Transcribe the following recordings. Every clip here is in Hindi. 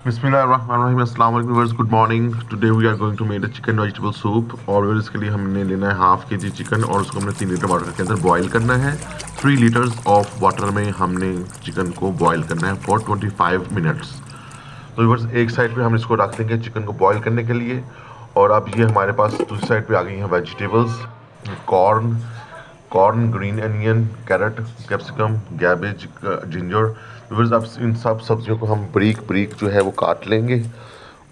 बिस्मिल्लाहिर्रहमानिर्रहीम, अस्सलाम वालेकुम viewers, good morning. Today we are going to make the chicken vegetable soup. और व्यूअर्स इसके लिए हमने लेना है हाफ के जी चिकन और उसको हमने 3 लीटर वाटर के अंदर बॉईल करना है। 3 लीटर्स ऑफ वाटर में हमने चिकन को बॉईल करना है फॉर 25 मिनट्स। तो व्यूअर्स एक साइड पे हम इसको रख देंगे चिकन को बॉईल करने के लिए। और अब ये हमारे पास दूसरी साइड पे आ गई हैं vegetables. Corn corn, green onion, carrot, capsicum, cabbage, ginger. Viewers अब इन सब सब्जियों को हम ब्रीक ब्रीक जो है वो काट लेंगे।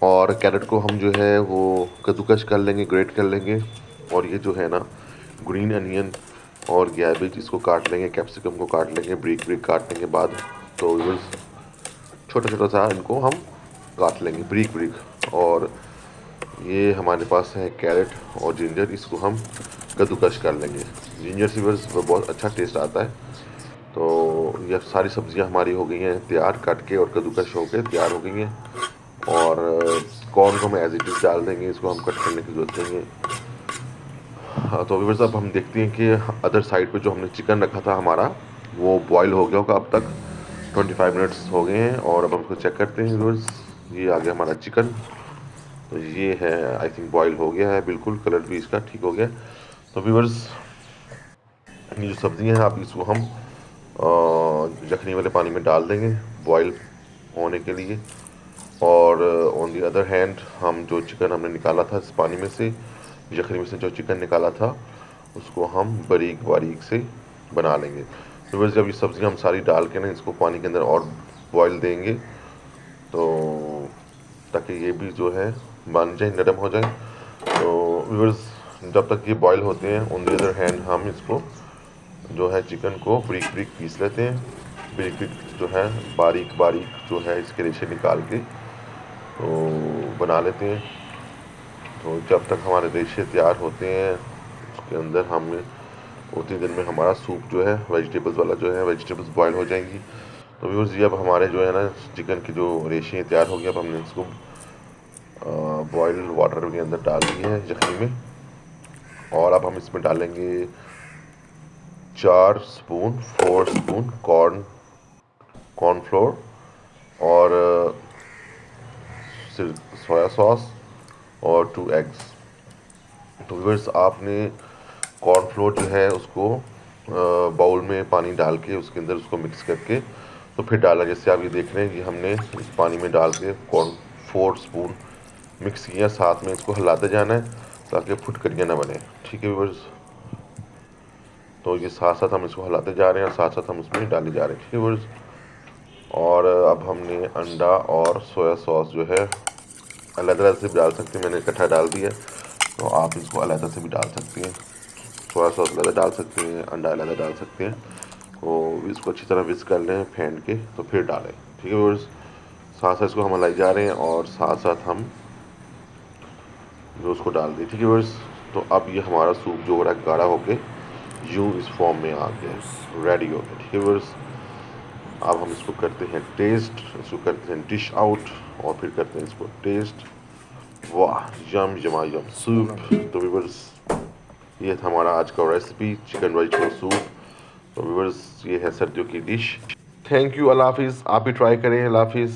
और कैरेट को हम जो है वो कद्दूकश कर लेंगे, ग्रेट कर लेंगे। और ये जो है ना ग्रीन अनियन और कैबेज, इसको काट लेंगे, कैप्सिकम को काट लेंगे ब्रीक ब्रीक काटने के बाद। तो व्यूअर्स छोटा छोटा सा इनको हम काट लेंगे ब्रीक ब्रीक। और ये हमारे पास है कैरेट और जिंजर, इसको हम कद्दूकश कर लेंगे। जिंजर से बस बहुत अच्छा टेस्ट आता है। तो ये सारी सब्जियां हमारी हो गई हैं तैयार, कट के और कद्दूकश होकर तैयार हो गई हैं। और कॉर्न को हम एज इट इज़ डाल देंगे, इसको हम कट करने की जरूरत नहीं है। हाँ, तो व्यूअर्स अब हम देखते हैं कि अदर साइड पे जो हमने चिकन रखा था हमारा, वो बॉईल हो गया होगा अब तक। 25 मिनट्स हो गए हैं और अब हम इसको चेक करते हैं व्यूअर्स। ये आ गया हमारा चिकन। तो ये है, आई थिंक बॉईल हो गया है बिल्कुल, कलर भी इसका ठीक हो गया। तो व्यूअर्स ये जो सब्जियां हैं आप इसको हम यखनी वाले पानी में डाल देंगे बॉईल होने के लिए। और ऑन दी अदर हैंड हम जो चिकन हमने निकाला था इस पानी में से, यखनी में से जो चिकन निकाला था, उसको हम बारीक बारीक से बना लेंगे। तो बस जब ये सब्जियां हम सारी डाल के ना इसको पानी के अंदर और बॉईल देंगे, तो ताकि ये भी जो है बन जाए, नरम हो जाए। तो व्यूअर्स जब तक ये बॉईल होते हैं, ऑन दी अदर हैंड हम इसको जो है चिकन को ब्रीक ब्रीक पीस लेते हैं। ब्रीक ब्रीक जो है बारीक बारीक जो है इसके रेशे निकाल के तो बना लेते हैं। तो जब तक हमारे रेशे तैयार होते हैं उसके अंदर हम उतनी देर में हमारा सूप जो है वेजिटेबल्स वाला जो है, वेजिटेबल्स बॉईल हो जाएंगी। तो व्यूअर्स ये अब हमारे जो है ना चिकन की जो रेशे तैयार हो गई, अब हमने इसको बॉयल वाटर के अंदर डाल दी है यखनी में। और अब हम इसमें डालेंगे 4 स्पून कॉर्नफ्लोर और सोया सॉस और 2 एग्स। तो व्यूअर्स आपने कॉर्नफ्लोर जो है उसको बाउल में पानी डाल के उसके अंदर उसको मिक्स करके तो फिर डाला। जैसे आप ये देख रहे हैं कि हमने इस पानी में डाल के कॉर्न 4 स्पून मिक्स किया, साथ में इसको हिलाते जाना है ताकि फुटकरियाँ ना बने। ठीक है व्यूअर्स, तो ये साथ साथ हम इसको हिलाते जा रहे हैं और साथ साथ हम उसमें डाले जा रहे हैं। ठीक है व्यूअर्स, और अब हमने अंडा और सोया सॉस जो है अलग अलग से भी डाल सकते हैं, मैंने इकट्ठा डाल दिया। तो आप इसको अलग से भी डाल सकते हैं, सोया सॉस अलग डाल सकते हैं, अंडा अलग डाल सकते हैं। तो इसको अच्छी तरह मिक्स कर लें फेंट के, तो फिर डालें। ठीक है व्यूअर्स, साथ साथ इसको हम हिलाई जा रहे हैं और साथ साथ हम जो उसको डाल दें। ठीक है व्यूअर्स, तो अब ये हमारा सूप जो हो रहा है गाढ़ा होके यूँ इस फॉर्म में आ गया, रेडी हो गया। ठीक है व्यूअर्स, अब हम इसको करते हैं टेस्ट, इसको करते हैं डिश आउट और फिर करते हैं इसको टेस्ट। वाह, यम जमा यम सूप। तो व्यूअर्स ये था हमारा आज का रेसिपी चिकन वेजिटेबल सूप। तो व्यूअर्स ये है सर्दियों की डिश। थैंक यू, अल्लाह हाफिज़। आप भी ट्राई करें, अल्लाह हाफिज़।